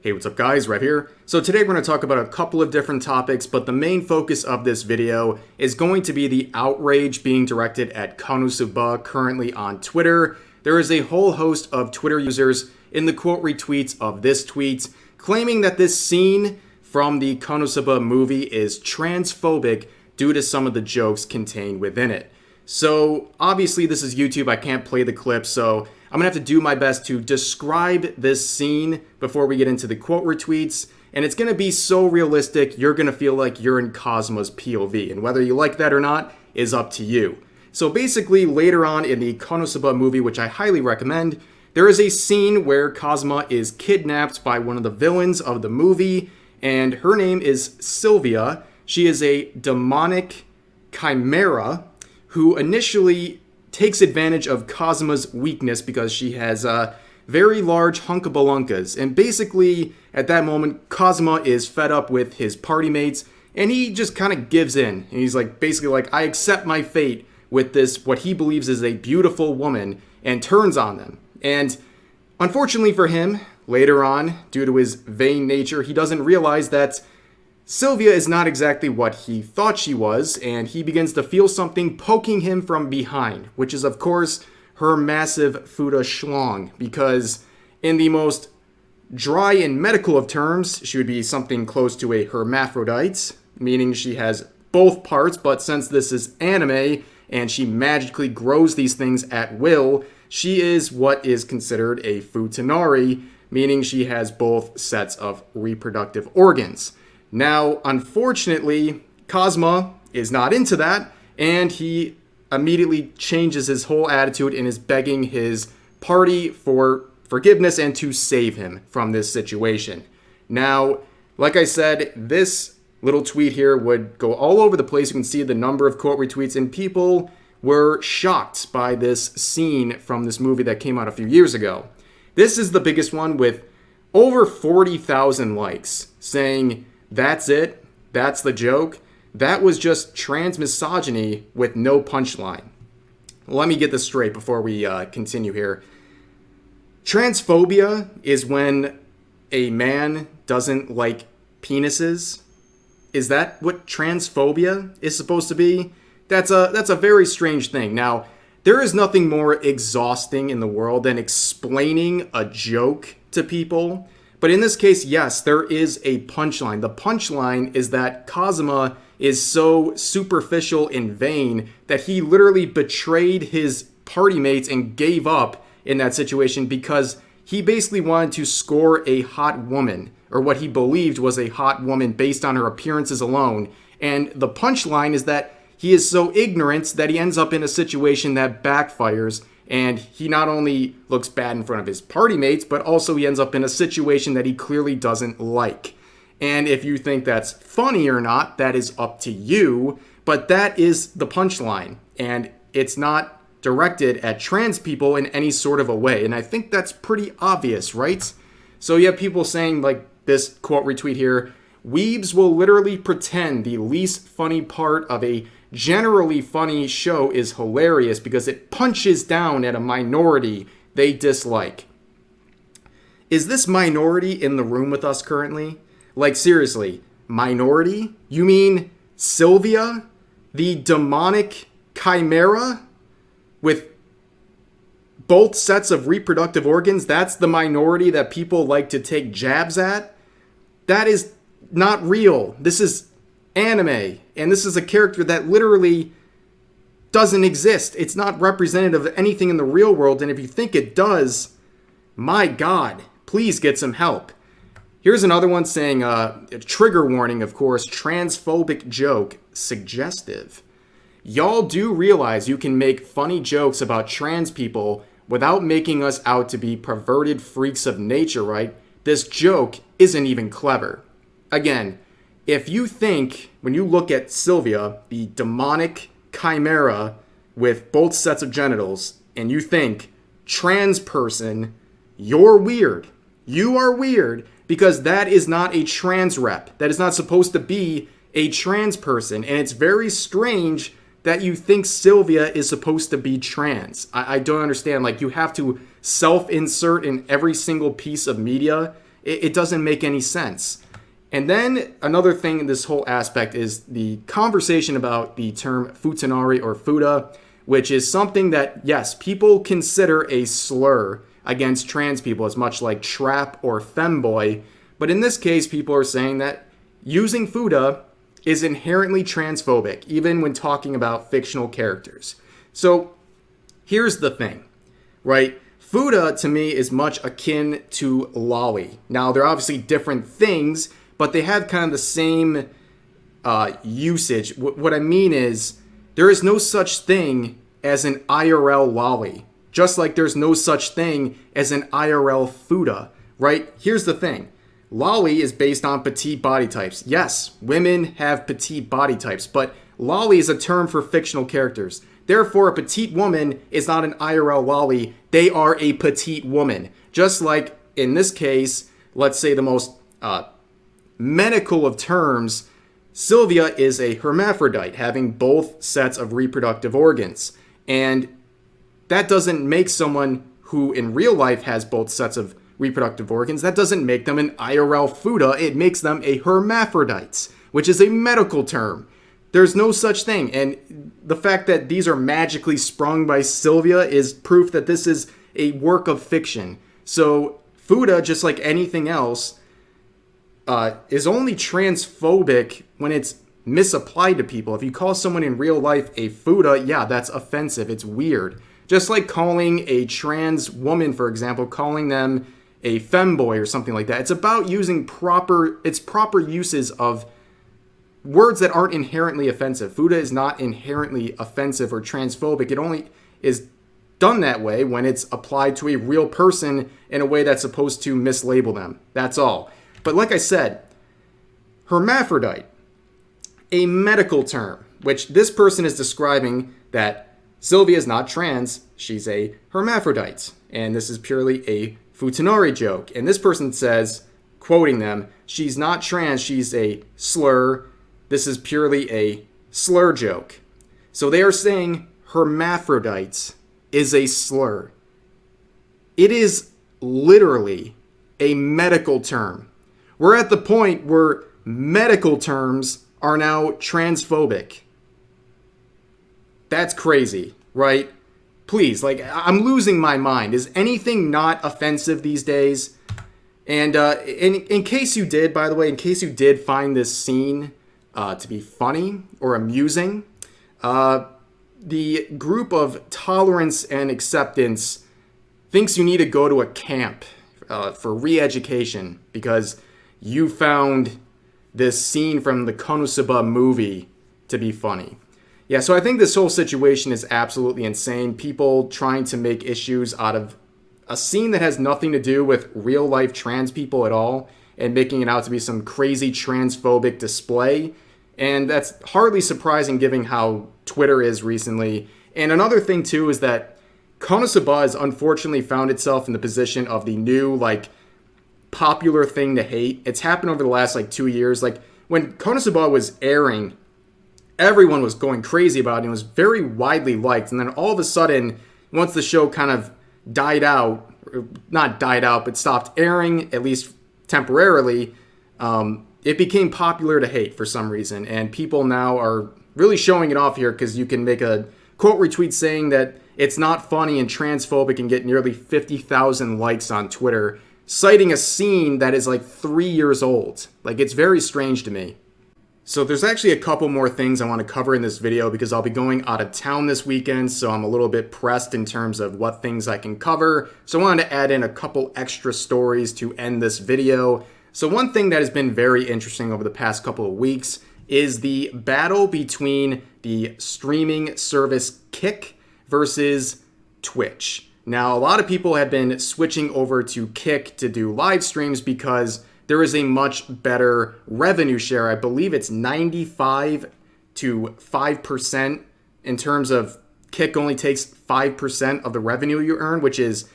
Hey, what's up guys, right here. So today we're going to talk about a couple of different topics, but the main focus of this video is going to be the outrage being directed at KonoSuba currently on Twitter. There is a whole host of Twitter users in the quote retweets of this tweet claiming that this scene from the KonoSuba movie is transphobic due to some of the jokes contained within it. So obviously this is YouTube, I can't play the clip, so I'm going to have to do my best to describe this scene before we get into the quote retweets, and it's going to be so realistic you're going to feel like you're in Cosmo's POV, and whether you like that or not is up to you. So basically later on in the KonoSuba movie, which I highly recommend, there is a scene where Cosmo is kidnapped by one of the villains of the movie, and her name is Sylvia. She is a demonic chimera who initially takes advantage of Cosmo's weakness because she has very large hunkabalunkas. And basically, at that moment, Cosmo is fed up with his party mates, and he just kind of gives in. And he's like, basically like, I accept my fate with this, what he believes is a beautiful woman, and turns on them. And unfortunately for him, later on, due to his vain nature, he doesn't realize that Sylvia is not exactly what he thought she was, and he begins to feel something poking him from behind, which is, of course, her massive futa schlong, because in the most dry and medical of terms, she would be something close to a hermaphrodite, meaning she has both parts, but since this is anime, and she magically grows these things at will, she is what is considered a futanari, meaning she has both sets of reproductive organs. Now, unfortunately, Cosmo is not into that, and he immediately changes his whole attitude and is begging his party for forgiveness and to save him from this situation. Now, like I said, this little tweet here would go all over the place. You can see the number of quote retweets, and people were shocked by this scene from this movie that came out a few years ago. This is the biggest one with over 40,000 likes saying, "That's it, that's the joke, that was just trans misogyny with no punchline." Let me get this straight before we continue here. Transphobia is when a man doesn't like penises. Is that what transphobia is supposed to be? That's a very strange thing. Now, there is nothing more exhausting in the world than explaining a joke to people. But in this case, yes, there is a punchline. The punchline is that Cosmo is so superficial and vain that he literally betrayed his party mates and gave up in that situation because he basically wanted to score a hot woman, or what he believed was a hot woman based on her appearances alone. And the punchline is that he is so ignorant that he ends up in a situation that backfires, and he not only looks bad in front of his party mates, but also he ends up in a situation that he clearly doesn't like. And if you think that's funny or not, that is up to you, but that is the punchline. And it's not directed at trans people in any sort of a way. And I think that's pretty obvious, right? So you have people saying, like this quote retweet here, "Weebs will literally pretend the least funny part of a generally funny show is hilarious because it punches down at a minority they dislike." Is this minority in the room with us currently? Like seriously, minority? You mean Sylvia, the demonic chimera with both sets of reproductive organs? That's the minority that people like to take jabs at? That is not real. This is anime, and this is a character that literally doesn't exist. It's not representative of anything in the real world, and if you think it does, my God, please get some help. Here's another one saying, trigger warning, of course, transphobic joke, suggestive. Y'all do realize you can make funny jokes about trans people without making us out to be perverted freaks of nature, right? This joke isn't even clever. Again, if you think, when you look at Sylvia, the demonic chimera with both sets of genitals, and you think trans person, you're weird. You are weird because that is not a trans rep. That is not supposed to be a trans person. And it's very strange that you think Sylvia is supposed to be trans. I don't understand. Like, you have to self-insert in every single piece of media It doesn't make any sense. And then another thing in this whole aspect is the conversation about the term futanari or futa, which is something that, yes, people consider a slur against trans people, as much like trap or femboy. But in this case, people are saying that using futa is inherently transphobic, even when talking about fictional characters. So here's the thing, right? Futa, to me, is much akin to lolly. Now, they're obviously different things, but they have kind of the same usage. What I mean is, there is no such thing as an IRL lolly, just like there's no such thing as an IRL futa, right? Here's the thing. Lolly is based on petite body types. Yes, women have petite body types, but lolly is a term for fictional characters. Therefore, a petite woman is not an IRL lolly. They are a petite woman. Just like, in this case, let's say the most medical of terms, Sylvia is a hermaphrodite, having both sets of reproductive organs. And that doesn't make someone who in real life has both sets of reproductive organs, that doesn't make them an IRL futa. It makes them a hermaphrodite, which is a medical term. There's no such thing. And the fact that these are magically sprung by Sylvia is proof that this is a work of fiction. So futa, just like anything else, is only transphobic when it's misapplied to people. If you call someone in real life a futa, yeah, that's offensive. It's weird. Just like calling a trans woman, for example, calling them a femboy or something like that. It's about using proper uses of words that aren't inherently offensive. Futa is not inherently offensive or transphobic. It only is done that way when it's applied to a real person in a way that's supposed to mislabel them. That's all. But like I said, hermaphrodite, a medical term, which this person is describing that Sylvia is not trans, she's a hermaphrodite. And this is purely a futanari joke. And this person says, quoting them, she's not trans, she's a slur. This is purely a slur joke. So they are saying hermaphrodites is a slur. It is literally a medical term. We're at the point where medical terms are now transphobic. That's crazy, right? Please, like, I'm losing my mind. Is anything not offensive these days? And in case you did, by the way, in case you did find this scene to be funny or amusing, the group of tolerance and acceptance thinks you need to go to a camp for re-education because you found this scene from the KonoSuba movie to be funny. Yeah, so I think this whole situation is absolutely insane. People trying to make issues out of a scene that has nothing to do with real life trans people at all and making it out to be some crazy transphobic display. And that's hardly surprising given how Twitter is recently. And another thing too is that KonoSuba has unfortunately found itself in the position of the new, like, popular thing to hate. It's happened over the last, 2 years. Like, when KonoSuba was airing, everyone was going crazy about it, and it was very widely liked. And then all of a sudden, once the show kind of died out, not died out, but stopped airing, at least temporarily, it became popular to hate for some reason. And people now are really showing it off here because you can make a quote retweet saying that it's not funny and transphobic and get nearly 50,000 likes on Twitter, citing a scene that is 3 years old. It's very strange to me. So there's actually a couple more things I want to cover in this video because I'll be going out of town this weekend, so I'm a little bit pressed in terms of what things I can cover. So I wanted to add in a couple extra stories to end this video. So one thing that has been very interesting over the past couple of weeks is the battle between the streaming service Kick versus Twitch. Now, a lot of people have been switching over to Kick to do live streams because there is a much better revenue share. I believe it's 95 to 5% in terms of Kick only takes 5% of the revenue you earn, which is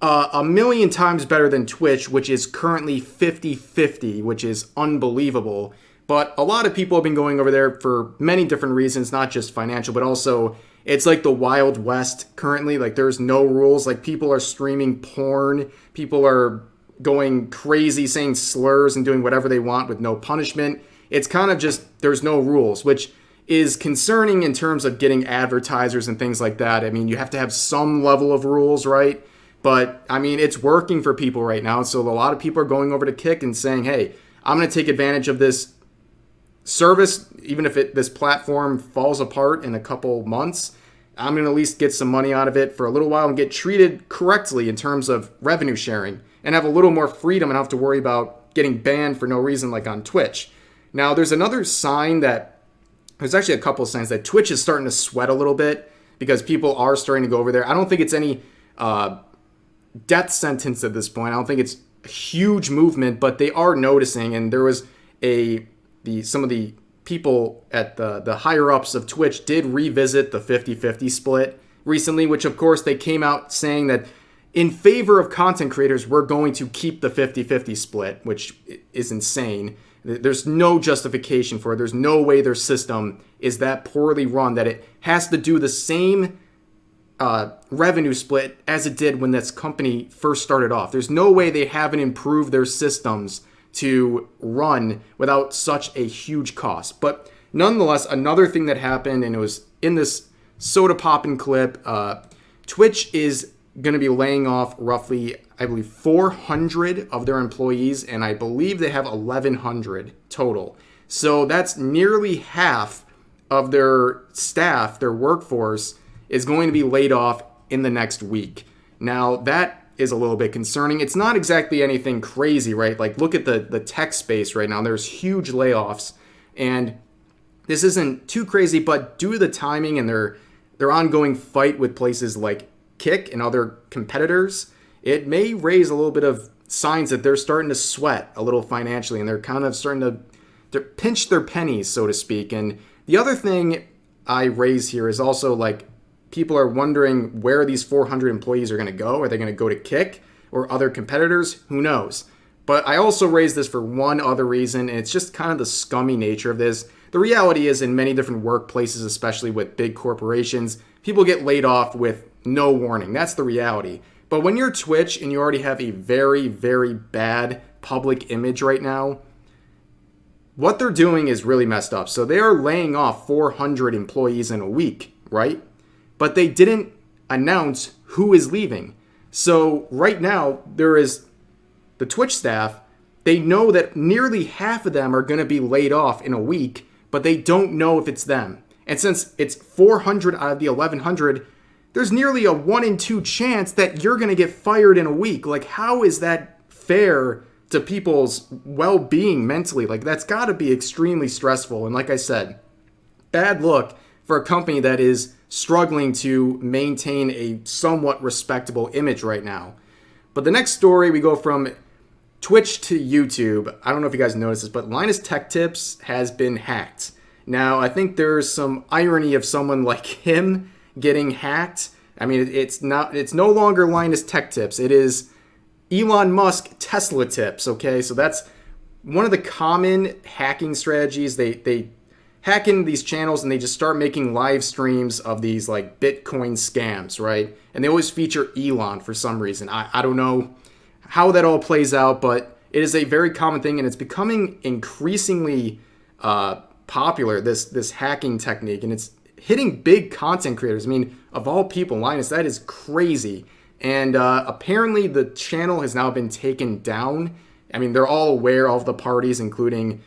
a million times better than Twitch, which is currently 50-50, which is unbelievable. But a lot of people have been going over there for many different reasons, not just financial, but also it's like the Wild West currently. There's no rules. People are streaming porn. People are going crazy, saying slurs and doing whatever they want with no punishment. It's kind of just there's no rules, which is concerning in terms of getting advertisers and things like that. I mean, you have to have some level of rules, right? But I mean, it's working for people right now. So a lot of people are going over to Kick and saying, hey, I'm going to take advantage of this service, even if this platform falls apart in a couple months. I'm going to at least get some money out of it for a little while and get treated correctly in terms of revenue sharing and have a little more freedom and not have to worry about getting banned for no reason like on Twitch. Now, there's another sign that, there's actually a couple of signs that Twitch is starting to sweat a little bit because people are starting to go over there. I don't think it's any death sentence at this point. I don't think it's a huge movement, but they are noticing. And there was some of the people at the higher ups of Twitch did revisit the 50-50 split recently, which of course they came out saying that in favor of content creators, we're going to keep the 50-50 split, which is insane. There's no justification for it. There's no way their system is that poorly run that it has to do the same revenue split as it did when this company first started off. There's no way they haven't improved their systems to run without such a huge cost. But nonetheless, another thing that happened, and it was in this soda poppin' clip, Twitch is going to be laying off roughly, I believe, 400 of their employees, and I believe they have 1,100 total. So that's nearly half of their staff, their workforce, is going to be laid off in the next week. Now, that is a little bit concerning. It's not exactly anything crazy, right? Like, look at the tech space right now. There's huge layoffs, and this isn't too crazy, but due to the timing and their ongoing fight with places like Kick and other competitors, it may raise a little bit of signs that they're starting to sweat a little financially, and they're kind of starting to pinch their pennies, so to speak. And the other thing I raise here is also, like, people are wondering where these 400 employees are going to go. Are they going to go to Kick or other competitors? Who knows? But I also raise this for one other reason, and it's just kind of the scummy nature of this. The reality is, in many different workplaces, especially with big corporations, people get laid off with no warning. That's the reality. But when you're Twitch and you already have a very, very bad public image right now, what they're doing is really messed up. So they are laying off 400 employees in a week, right? But they didn't announce who is leaving. So right now, there is the Twitch staff. They know that nearly half of them are going to be laid off in a week, but they don't know if it's them. And since it's 400 out of the 1,100, there's nearly a 1 in 2 chance that you're going to get fired in a week. Like, how is that fair to people's well-being mentally? Like, that's got to be extremely stressful. And like I said, bad look for a company that is struggling to maintain a somewhat respectable image right now. But the next story, we go from Twitch to YouTube. I don't know if you guys noticed this, but Linus Tech Tips has been hacked. Now, I think there's some irony of someone like him getting hacked. I mean, it's no longer Linus Tech Tips. It is Elon Musk Tesla Tips, okay? So that's one of the common hacking strategies. They hack into these channels and they just start making live streams of these like Bitcoin scams, right? And they always feature Elon for some reason. I don't know how that all plays out, but it is a very common thing, and it's becoming increasingly popular, this hacking technique, and it's hitting big content creators. I mean, of all people, Linus, that is crazy. And apparently the channel has now been taken down. I mean, they're all aware of the parties, including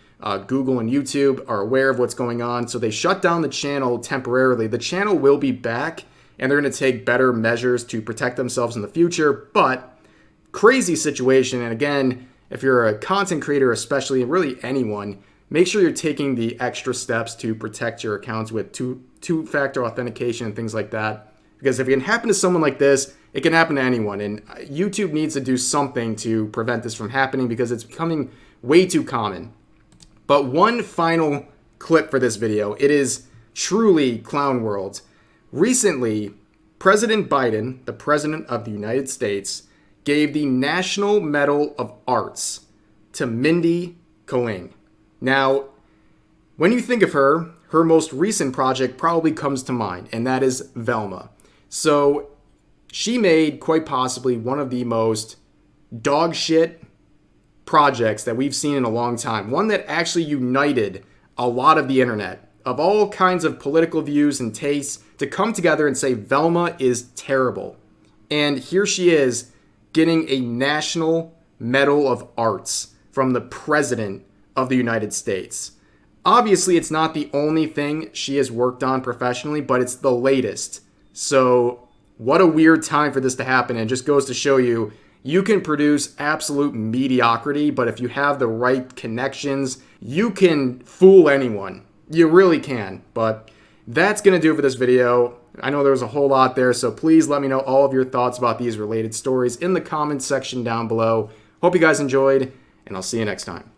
Google and YouTube are aware of what's going on. So they shut down the channel temporarily. The channel will be back, and they're going to take better measures to protect themselves in the future. But crazy situation. And again, if you're a content creator, especially, and really anyone, make sure you're taking the extra steps to protect your accounts with two-factor authentication and things like that. Because if it can happen to someone like this, it can happen to anyone. And YouTube needs to do something to prevent this from happening because it's becoming way too common. But one final clip for this video. It is truly clown world. Recently, President Biden, the President of the United States, gave the National Medal of Arts to Mindy Kaling. Now, when you think of her, her most recent project probably comes to mind, and that is Velma. So she made quite possibly one of the most dog shit projects that we've seen in a long time. One that actually united a lot of the internet, of all kinds of political views and tastes, to come together and say Velma is terrible. And here she is getting a National Medal of Arts from the President of the United States. Obviously, it's not the only thing she has worked on professionally, but it's the latest. So what a weird time for this to happen. And it just goes to show you, you can produce absolute mediocrity, but if you have the right connections, you can fool anyone. You really can. But that's going to do it for this video. I know there was a whole lot there, so please let me know all of your thoughts about these related stories in the comments section down below. Hope you guys enjoyed, and I'll see you next time.